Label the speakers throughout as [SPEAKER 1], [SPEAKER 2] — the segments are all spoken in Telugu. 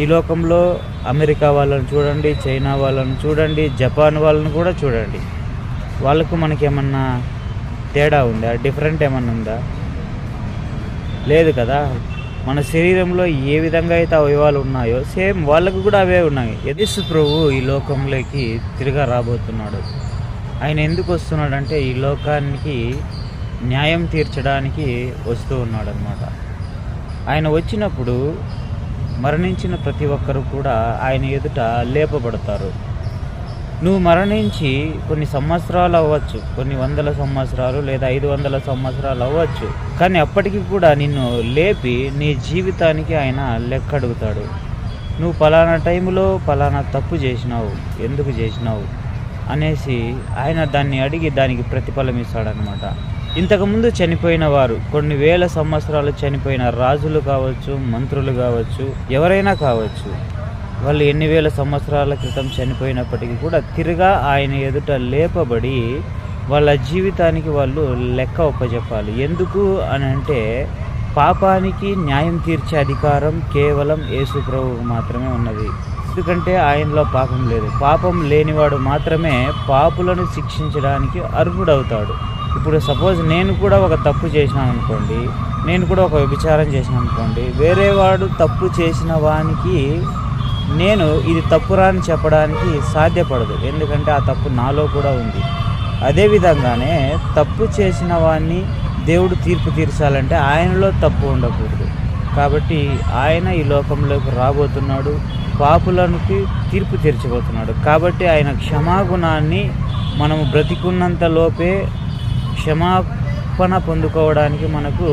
[SPEAKER 1] ఈ లోకంలో అమెరికా వాళ్ళని చూడండి, చైనా వాళ్ళని చూడండి, జపాన్ వాళ్ళని కూడా చూడండి. వాళ్ళకు మనకేమన్నా తేడా ఉందా? డిఫరెంట్ ఏమన్నా ఉందా? లేదు కదా. మన శరీరంలో ఏ విధంగా అయితే అవయవాలు ఉన్నాయో సేమ్ వాళ్ళకు కూడా అవే ఉన్నాయి. యేసు ప్రభువు ఈ లోకంలోకి తిరిగా రాబోతున్నాడు. ఆయన ఎందుకు వస్తున్నాడంటే ఈ లోకానికి న్యాయం తీర్చడానికి వస్తూ ఉన్నాడనమాట. ఆయన వచ్చినప్పుడు మరణించిన ప్రతి ఒక్కరు కూడా ఆయన ఎదుట లేపబడతారు. నువ్వు మరణించి కొన్ని సంవత్సరాలు అవ్వచ్చు, కొన్ని 100 సంవత్సరాలు లేదా 500 సంవత్సరాలు అవ్వచ్చు, కానీ అప్పటికి కూడా నిన్ను లేపి నీ జీవితానికి ఆయన లెక్క అడుగుతాడు. నువ్వు పలానా టైంలో పలానా తప్పు చేసినావు, ఎందుకు చేసినావు అనేసి ఆయన దాన్ని అడిగి దానికి ప్రతిఫలం ఇస్తాడనమాట. ఇంతకుముందు చనిపోయిన వారు, కొన్ని వేల సంవత్సరాలు చనిపోయిన రాజులు కావచ్చు, మంత్రులు కావచ్చు, ఎవరైనా కావచ్చు, వాళ్ళు ఎన్ని వేల సంవత్సరాల క్రితం చనిపోయినప్పటికీ కూడా తిరిగా ఆయన ఎదుట లేపబడి వాళ్ళ జీవితానికి వాళ్ళు లెక్క ఒప్పజెప్పాలి. ఎందుకు అని అంటే పాపానికి న్యాయం తీర్చే అధికారం కేవలం యేసు ప్రభువుకు మాత్రమే ఉన్నది. ఎందుకంటే ఆయనలో పాపం లేదు. పాపం లేనివాడు మాత్రమే పాపులను శిక్షించడానికి అర్హుడవుతాడు. ఇప్పుడు సపోజ్ నేను కూడా ఒక తప్పు చేసినాను అనుకోండి, నేను కూడా ఒక వ్యభిచారం చేసినాను అనుకోండి, వేరే వాడు తప్పు చేసిన వానికి నేను ఇది తప్పురా అని చెప్పడానికి సాధ్యపడదు. ఎందుకంటే ఆ తప్పు నాలో కూడా ఉంది. అదేవిధంగానే తప్పు చేసిన వాడిని దేవుడు తీర్పు తీర్చాలంటే ఆయనలో తప్పు ఉండకూడదు. కాబట్టి ఆయన ఈ లోకంలోకి రాబోతున్నాడు, పాపులకి తీర్పు తీర్చబోతున్నాడు. కాబట్టి ఆయన క్షమాగుణాన్ని మనము బ్రతికున్నంత లోపే క్షమాపణ పొందుకోవడానికి మనకు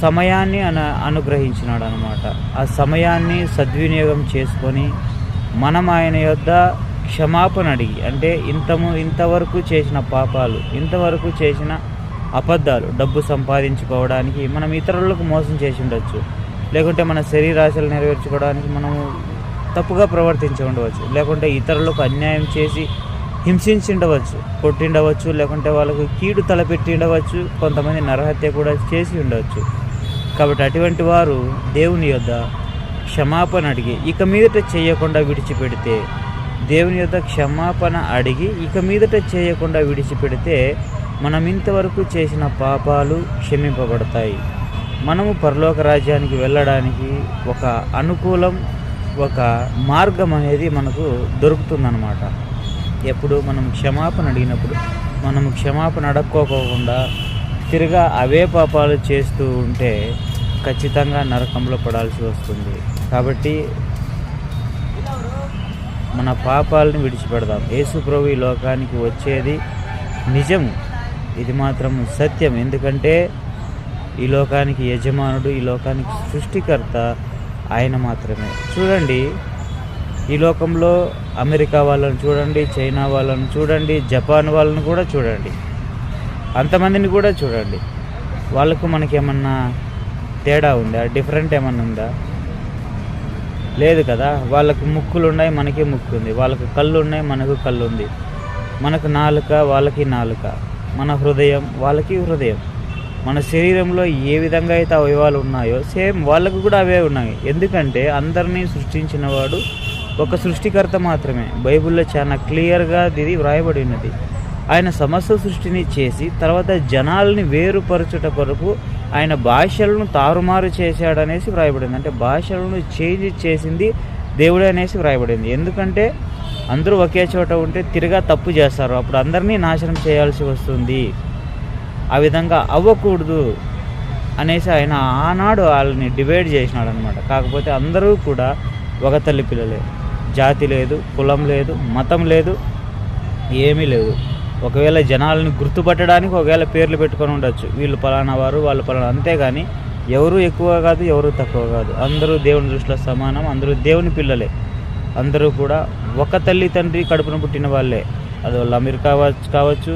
[SPEAKER 1] సమయాన్ని అనుగ్రహించినాడు అనమాట. ఆ సమయాన్ని సద్వినియోగం చేసుకొని మనం ఆయన యొద్ద క్షమాపణ అడిగి, అంటే ఇంతవరకు చేసిన పాపాలు, ఇంతవరకు చేసిన అబద్ధాలు, డబ్బు సంపాదించుకోవడానికి మనం ఇతరులకు మోసం చేసి ఉండొచ్చు, లేకుంటే మన శరీరాశలు నెరవేర్చుకోవడానికి మనము తప్పుగా ప్రవర్తించి ఉండవచ్చు, లేకుంటే ఇతరులకు అన్యాయం చేసి హింసించిండవచ్చు, కొట్టిండవచ్చు, లేకుంటే వాళ్ళకు కీడు తలపెట్టి ఉండవచ్చు, కొంతమంది నరహత్య కూడా చేసి ఉండవచ్చు. కాబట్టి అటువంటి వారు దేవుని యొద్ద క్షమాపణ అడిగి ఇక మీదట చేయకుండా విడిచిపెడితే, దేవుని యొద్ద క్షమాపణ అడిగి ఇక మీదట చేయకుండా విడిచిపెడితే మనం ఇంతవరకు చేసిన పాపాలు క్షమింపబడతాయి. మనము పరలోక రాజ్యానికి వెళ్ళడానికి ఒక అనుకూలం, ఒక మార్గం అనేది మనకు దొరుకుతుందన్నమాట. ఎప్పుడు మనం క్షమాపణ అడిగినప్పుడు, మనం క్షమాపణ అడక్కోకుండా తిరిగా అవే పాపాలు చేస్తూ ఉంటే ఖచ్చితంగా నరకంలో పడాల్సి వస్తుంది. కాబట్టి మన పాపాలను విడిచిపెడదాం. యేసు ప్రభు ఈ లోకానికి వచ్చేది నిజము, ఇది మాత్రం సత్యం. ఎందుకంటే ఈ లోకానికి యజమానుడు, ఈ లోకానికి సృష్టికర్త ఆయన మాత్రమే. చూడండి, ఈ లోకంలో అమెరికా వాళ్ళని చూడండి, చైనా వాళ్ళని చూడండి, జపాన్ వాళ్ళని కూడా చూడండి, అంతమందిని కూడా చూడండి. వాళ్ళకు మనకేమన్నా తేడా ఉందా? డిఫరెంట్ ఏమన్నా ఉందా? లేదు కదా. వాళ్ళకు ముక్కులు ఉన్నాయి, మనకి ముక్కు ఉంది. వాళ్ళకు కళ్ళు ఉన్నాయి, మనకు కళ్ళు ఉంది. మనకు నాలుక, వాళ్ళకి నాలుక. మన హృదయం, వాళ్ళకి హృదయం. మన శరీరంలో ఏ విధంగా అయితే అవయవాలు ఉన్నాయో సేమ్ వాళ్ళకు కూడా అవే ఉన్నాయి. ఎందుకంటే అందరినీ సృష్టించిన వాడు ఒక సృష్టికర్త మాత్రమే. బైబిల్లో చాలా క్లియర్గా ఇది వ్రాయబడి ఉన్నది. ఆయన సమస్త సృష్టిని చేసి తర్వాత జనాల్ని వేరుపరచుట కొరకు ఆయన భాషలను తారుమారు చేశాడనేసి వ్రాయబడింది. అంటే భాషలను చేంజ్ చేసింది దేవుడే అనేసి వ్రాయబడింది. ఎందుకంటే అందరూ ఒకే చోట ఉంటే తిరిగా తప్పు చేస్తారు, అప్పుడు అందరినీ నాశనం చేయాల్సి వస్తుంది. ఆ విధంగా అవ్వకూడదు అనేసి ఆయన ఆనాడు వాళ్ళని డివైడ్ చేసినాడు అనమాట. కాకపోతే అందరూ కూడా ఒక తల్లి పిల్లలే. జాతి లేదు, కులం లేదు, మతం లేదు, ఏమీ లేదు. ఒకవేళ జనాలను గుర్తుపట్టడానికి ఒకవేళ పేర్లు పెట్టుకొని ఉండొచ్చు, వీళ్ళు పలానా వారు, వాళ్ళు పలానా, అంతేగాని ఎవరు ఎక్కువ కాదు, ఎవరు తక్కువ కాదు. అందరూ దేవుని దృష్టిలో సమానం, అందరూ దేవుని పిల్లలే. అందరూ కూడా ఒక తల్లి తండ్రి కడుపున పుట్టిన వాళ్ళే. అది వాళ్ళు అమెరికా కావచ్చు,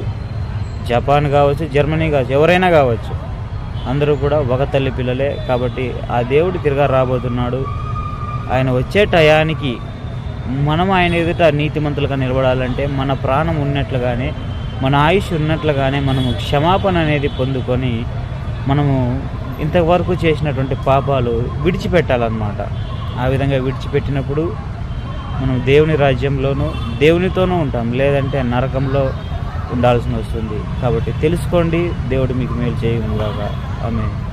[SPEAKER 1] జపాన్ కావచ్చు, జర్మనీ కావచ్చు, ఎవరైనా కావచ్చు, అందరూ కూడా ఒక తల్లి పిల్లలే. కాబట్టి ఆ దేవుడు తిరిగా రాబోతున్నాడు. ఆయన వచ్చే టయానికి మనం ఆయన ఎదుట నీతిమంతులుగా నిలబడాలంటే మన ప్రాణం ఉన్నట్లుగానే, మన ఆయుష్ ఉన్నట్లుగానే మనము క్షమాపణ అనేది పొందుకొని మనము ఇంతవరకు చేసినటువంటి పాపాలు విడిచిపెట్టాలన్నమాట. ఆ విధంగా విడిచిపెట్టినప్పుడు మనం దేవుని రాజ్యంలోనూ దేవునితోనూ ఉంటాం, లేదంటే నరకంలో ఉండాల్సి వస్తుంది. కాబట్టి తెలుసుకోండి. దేవుడు మీకు మేలు చేయునుగాక. ఆమేన్.